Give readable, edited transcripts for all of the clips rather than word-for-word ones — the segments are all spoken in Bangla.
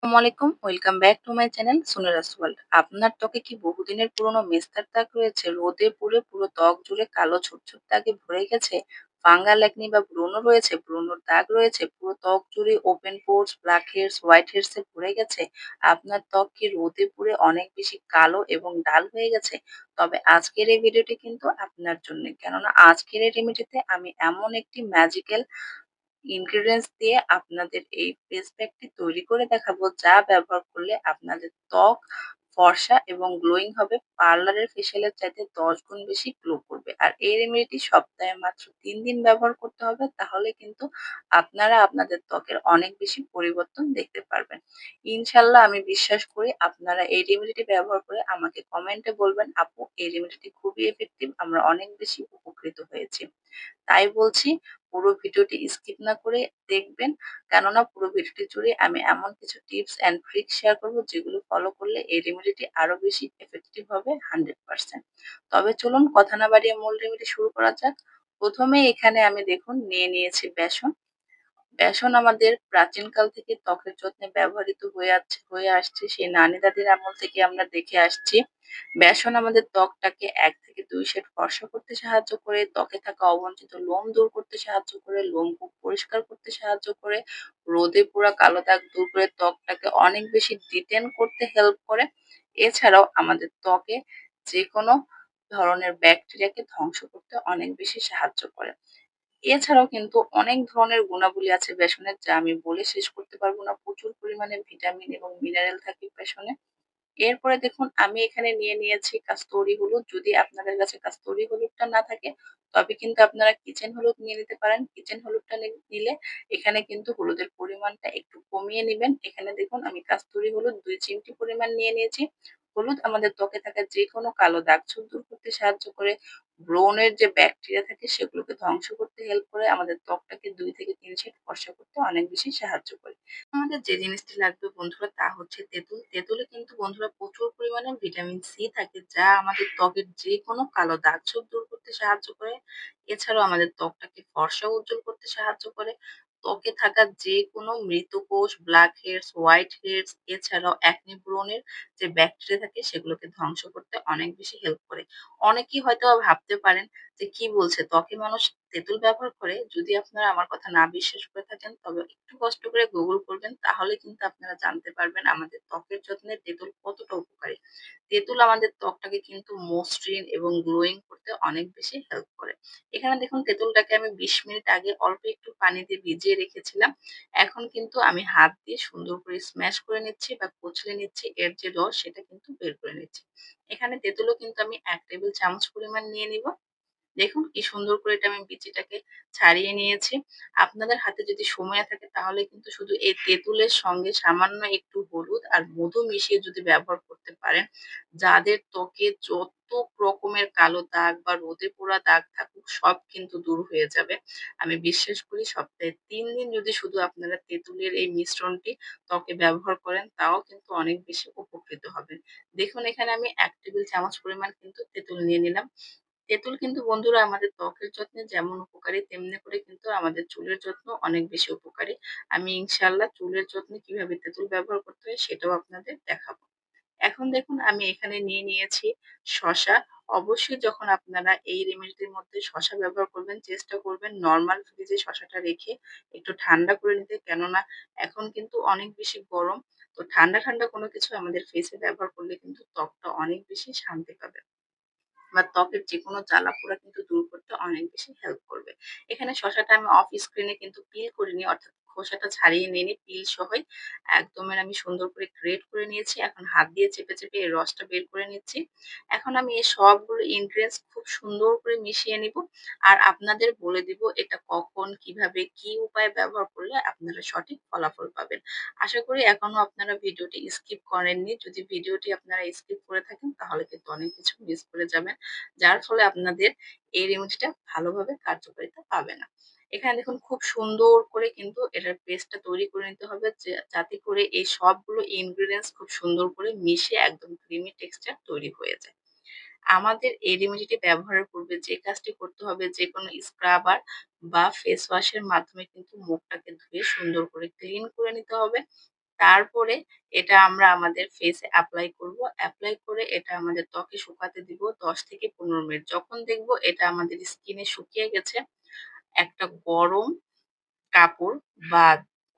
আসসালামু আলাইকুম। Welcome back to my channel Sunera's world. আপনার ত্বকে কি বহুদিনের পুরনো মেস্তার দাগ রয়েছে? রোদে পুড়ে পুরো ত্বক জুড়ে কালো ছোপ ছোপ দাগে ভরে গেছে? ফাঙ্গাল একনি বা ব্রণ রয়েছে, ব্রণর দাগ রয়েছে, পুরো ত্বক জুড়ে open pores, blackheads, whiteheads এ ভরে গেছে? আপনার ত্বক কি রোদে পুড়ে অনেক বেশি কালো এবং ডাল হয়ে গেছে? তবে আজকের এই ভিডিওটি কিন্তু আপনার জন্য। কেননা আজকের এই রেমেডিতে আমি এমন একটি ম্যাজিক্যাল ইনগ্রিডিয়েন্টস দিয়ে আপনাদের এই ফেস প্যাকটি তৈরি করে দেখাবো, যা ব্যবহার করলে আপনাদের ত্বক ফর্সা এবং গ্লোয়িং হবে। পার্লারের ফেসিয়ালের চাইতে ১০ গুণ বেশি গ্লো করবে। আর এই রেমেডিটি সপ্তাহে মাত্র ৩ দিন ব্যবহার করতে হবে। তাহলে কিন্তু আপনারা আপনাদের ত্বকের অনেক বেশি পরিবর্তন দেখতে পারবেন। ইনশাআল্লাহ আমি বিশ্বাস করি আপনারা এই রেমেডিটি ব্যবহার করে আমাকে কমেন্টে বলবেন, "আপু এই রেমেডিটি খুবই ইফেক্টিভ। আমরা অনেক বেশি উপকৃত হয়েছি।" তাই বলছি পুরো ভিডিওটি স্কিপ না করে দেখবেন। কেননা পুরো ভিডিওটি জুড়ে আমি এমন কিছু টিপস অ্যান্ড ট্রিকস শেয়ার করব যেগুলো ফলো করলে এই রেমেডিটি আরো বেশি ইফেক্টিভ হবে 100%। তবে চলুন কথা না বাড়িয়ে মূল রেমেডি শুরু করা যাক। ১ম এ এখানে আমি দেখুন নিয়ে নিয়েছি বেসন। বেসন আমাদের প্রাচীনকাল থেকে ত্বকের যত্নে ব্যবহৃত হয়ে আসছে। সেই নানি দাদির আমল থেকে আমরা দেখে আসছি। বেসন আমাদের ত্বকটাকে ১ থেকে ২ শেড ফর্সা করতে সাহায্য করে, ত্বকে থাকা অবাঞ্ছিত লোম দূর করতে সাহায্য করে, লোমকূপ পরিষ্কার করতে সাহায্য করে, রোদে পুরা কালো দাগ দূর করে ত্বকটাকে অনেক বেশি ডিটেন করতে হেল্প করে। এছাড়াও আমাদের ত্বকে যেকোনো ধরনের ব্যাকটেরিয়াকে ধ্বংস করতে অনেক বেশি সাহায্য করে। এছাড়াও কিন্তু অনেক ধরনের গুণাবলী আছে বেসনের, যা আমি বলে শেষ করতে পারব না। প্রচুর পরিমাণে ভিটামিন এবং মিনারেল থাকে বেসনে। এরপরে দেখুন আমি এখানে নিয়ে নিয়েছি কাস্তুরি হলুদ। যদি আপনাদের কাছে কাস্তুরি হলুদটা না থাকে, তবে কিন্তু আপনারা কিচেন হলুদ নিয়ে নিতে পারেন। কিচেন হলুদটা নিলে এখানে কিন্তু হলুদের পরিমাণটা একটু কমিয়ে নিবেন। এখানে দেখুন আমি কাস্তুরি হলুদ ২ চিমটি পরিমাণ নিয়ে নিয়েছি। হলুদ আমাদের ত্বকে থাকা যেকোনো কালো দাগ-ছোপ দূর করতে সাহায্য করে। ব্রণের যে ব্যাকটেরিয়া থাকে সেগুলোকে ধ্বংস করতে হেল্প করে। আমাদের ত্বকটাকে ২ থেকে ৩ শেড ফর্সা করতে অনেক বেশি সাহায্য করে। আমাদের যে জিনিসটি লাগবে বন্ধুরা তা হচ্ছে তেঁতুল। তেঁতুলে কিন্তু বন্ধুরা প্রচুর পরিমাণে ভিটামিন সি থাকে, যা আমাদের ত্বকের যেকোনো কালো দাগ-ছোপ দূর করতে সাহায্য করে। এছাড়াও আমাদের ত্বকটাকে ফর্সা ও উজ্জ্বল করতে সাহায্য করে। ত্বকে থাকা যেকোনো মৃত কোষ, ব্ল্যাক হেডস, হোয়াইট হেডস এছাড়াও একনি ব্রণের যে ব্যাকটেরিয়া থাকে সেগুলোকে ধ্বংস করতে অনেক বেশি হেল্প করে। অনেকেই হয়তোবা ভাবতে পারেন যে কি বলছে ত্বকে মানুষ তেঁতুল ব্যবহার করে? যদি আপনারা আমার কথা না বিশ্বাস করে থাকেন তবে একটু কষ্ট করে গুগল করবেন, তাহলে কিন্তু আপনারা জানতে পারবেন আমাদের ত্বকের যত্নে তেঁতুল কতটা উপকারী। তেঁতুল আমাদের ত্বকটাকে কিন্তু মসৃণ এবং গ্লোয়িং করতে অনেক বেশি হেল্প করে। এখানে দেখুন তেঁতুলটাকে আমি ২০ মিনিট আগে অল্প একটু পানি দিয়ে ভিজিয়ে রেখেছিলাম। এখন কিন্তু আমি হাত দিয়ে সুন্দর করে স্ম্যাশ করে নিচ্ছি বা কুচলে নিচ্ছি। এর যে রস সেটা কিন্তু বের করে নিচ্ছি। এখানে তেঁতুলও কিন্তু আমি ১ টেবিল চামচ পরিমাণ নিয়ে নিব। দেখুন কি সুন্দর করে এটা আমি বিচিটাকে ছাড়িয়ে নিয়েছি। আপনাদের হাতে যদি সময় থাকে তাহলে কিন্তু শুধু এই তেঁতুলের সঙ্গে সামান্য একটু হলুদ আর মধু মিশিয়ে যদি ব্যবহার করতে পারেন, যাদের ত্বকে যত রকমের কালো দাগ বা রোদে পোড়া দাগ থাকুক সব কিন্তু দূর হয়ে যাবে। আমি বিশ্বাস করি সপ্তাহে ৩ দিন যদি শুধু আপনারা তেঁতুলের এই মিশ্রণটি ত্বকে ব্যবহার করেন, তাও কিন্তু অনেক বেশি উপকৃত হবেন। দেখুন এখানে আমি ১ টেবিল চামচ পরিমাণ কিন্তু তেঁতুল নিয়ে নিলাম। তেঁতুল কিন্তু বন্ধুরা আমাদের ত্বকের যত্নে যেমন উপকারী তেমনি করে কিন্তু আমাদের চুলের যত্ন অনেক বেশি উপকারী। আমি ইনশাআল্লাহ চুলের যত্নে কিভাবে তেঁতুল ব্যবহার করতে হয় সেটাও আপনাদের দেখাবো। এখন দেখুন আমি এখানে নিয়ে নিয়েছি শসা। অবশ্যই যখন আপনারা এই রেমেডিটির মধ্যে শসা ব্যবহার করবেন, চেষ্টা করবেন নরমাল ফ্রিজে শসাটা রেখে একটু ঠান্ডা করে নিতে। কেননা এখন কিন্তু অনেক বেশি গরম। তো ঠান্ডা, ঠান্ডা কোনো কিছু আমাদের ফেসে ব্যবহার করলে কিন্তু ত্বকটা অনেক বেশি শান্তি পাবে। বা ত্বকের যেকোনো জ্বালা-পোড়া কিন্তু দূর করতে অনেক বেশি হেল্প করবে। এখানে শসাটা আমি অফ স্ক্রিনে কিন্তু পিল করিনি, অর্থাৎ খোসাটা ছাড়িয়ে নিইনি, পিল সহই একদমের আমি সুন্দর করে গ্রেট করে নিয়েছি। এখন হাত দিয়ে চেপে, চেপে এর রসটা বের করে নিচ্ছি। এখন আমি এই সবগুলো ইনগ্রিডিয়েন্টস খুব সুন্দর করে মিশিয়ে নিব। আর আপনাদের বলে দিব এটা কখন, কিভাবে, কি উপায়ে ব্যবহার করলে আপনারা সঠিক ফলাফল পাবেন। আশা করি এখনো আপনারা ভিডিওটি স্কিপ করেননি। যদি ভিডিওটি আপনারা স্কিপ করে থাকেন তাহলে কিন্তু অনেক কিছু মিস করে যাবেন। যার ফলে আপনাদের এই রেমেডিটা ভালোভাবে কার্যকারিতা পাবে না। এখানে দেখুন খুব সুন্দর করে কিন্তু এটার পেস্টটা তৈরি করে নিতে হবে যাতে করে এই সবগুলো ইনগ্রিডিয়েন্টস খুব সুন্দর করে মিশে একদম ক্রিমি টেক্সচার তৈরি হয়ে যায়। আমাদের এই রেমেডিটি ব্যবহারের পূর্বে যে কাজটি করতে হবে, যেকোনো স্ক্রাবার বা ফেস ওয়াশ এর মাধ্যমে কিন্তু মুখটাকে ধুয়ে সুন্দর করে ক্লিন করে নিতে হবে। তারপরে এটা আমরা আমাদের ফেসে এপ্লাই করব। এপ্লাই করে এটা আমাদের ত্বকে শুকাতে দিব ১০ থেকে ১৫ মিনিট। যখন দেখব এটা আমাদের স্কিনে শুকিয়ে গেছে, একটা গরম কাপড় বা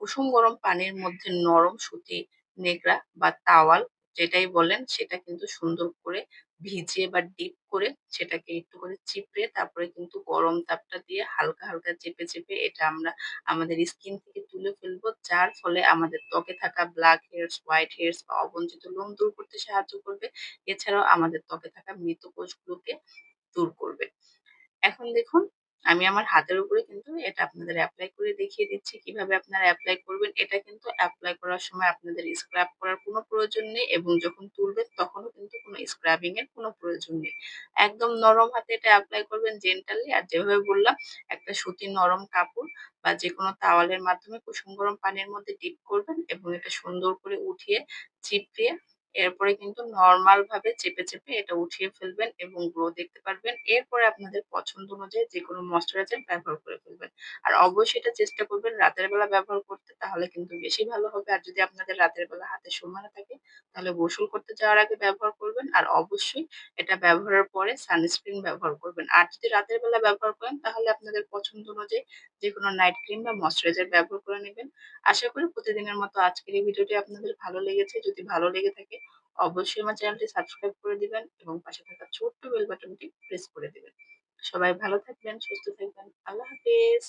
কুসুম গরম পানির মধ্যে নরম সুতি নেকড়া বা তাওয়াল যেটাই বলেন সেটা কিন্তু সুন্দর করে ভিজিয়ে বা ডিপ করে সেটাকে একটু করে চিপড়ে তারপরে কিন্তু গরম তাপটা দিয়ে হালকা, হালকা চেপে, চেপে এটা আমরা আমাদের স্কিন থেকে তুলে ফেলবো। যার ফলে আমাদের ত্বকে থাকা ব্ল্যাক হেয়ারস, হোয়াইট হেয়ারস বা অবঞ্চিত লোম দূর করতে সাহায্য করবে। এছাড়াও আমাদের ত্বকে থাকা মৃত কোষগুলোকে দূর করবে। এখন দেখুন, আমি আমার হাতের উপরে কিন্তু এটা আপনাদের এপ্লাই করে দেখিয়ে দিচ্ছি কিভাবে আপনারা এপ্লাই করবেন। এটা কিন্তু এপ্লাই করার সময় আপনাদের স্ক্রাব করার কোনো প্রয়োজন নেই এবং যখন তুলবেন তখনও কিন্তু কোনো স্ক্রাবিং এর কোনো প্রয়োজন নেই। একদম নরম হাতে এটা এপ্লাই করবেন জেন্টালি আর যেভাবে বললাম একটা সুতির নরম কাপড় বা যেকোনো তাওয়ালের মাধ্যমে কুসুম গরম পানির মধ্যে ডিপ করবেন এবং এটা সুন্দর করে উঠিয়ে চিপড়িয়ে এরপরে কিন্তু নরমাল ভাবে চেপে, চেপে এটা উঠিয়ে ফেলবেন এবং গ্লো দেখতে পারবেন। এরপরে আপনাদের পছন্দ অনুযায়ী যেকোনো ময়েশ্চারাইজার ব্যবহার করে ফেলবেন। আর অবশ্যই এটা চেষ্টা করবেন রাতের বেলা ব্যবহার করতে তাহলে কিন্তু বেশি ভালো হবে। আর যদি আপনাদের রাতের বেলা হাতে সময় না থাকে তাহলে গোসল করতে যাওয়ার আগে ব্যবহার করবেন। আর অবশ্যই এটা ব্যবহারের পরে সানস্ক্রিন ব্যবহার করবেন। আর যদি রাতের বেলা ব্যবহার করেন তাহলে আপনাদের পছন্দ অনুযায়ী যেকোনো নাইট ক্রিম বা ময়েশ্চারাইজার ব্যবহার করে নিবেন। আশা করি প্রতিদিনের মতো আজকের এই ভিডিওটি আপনাদের ভালো লেগেছে। যদি ভালো লেগে থাকে অবশ্যই আমার চ্যানেলটি সাবস্ক্রাইব করে দিবেন এবং পাশে থাকা ছোট্ট বেল বাটনটি প্রেস করে দিবেন। সবাই ভালো থাকবেন, সুস্থ থাকবেন। আল্লাহ হাফেজ।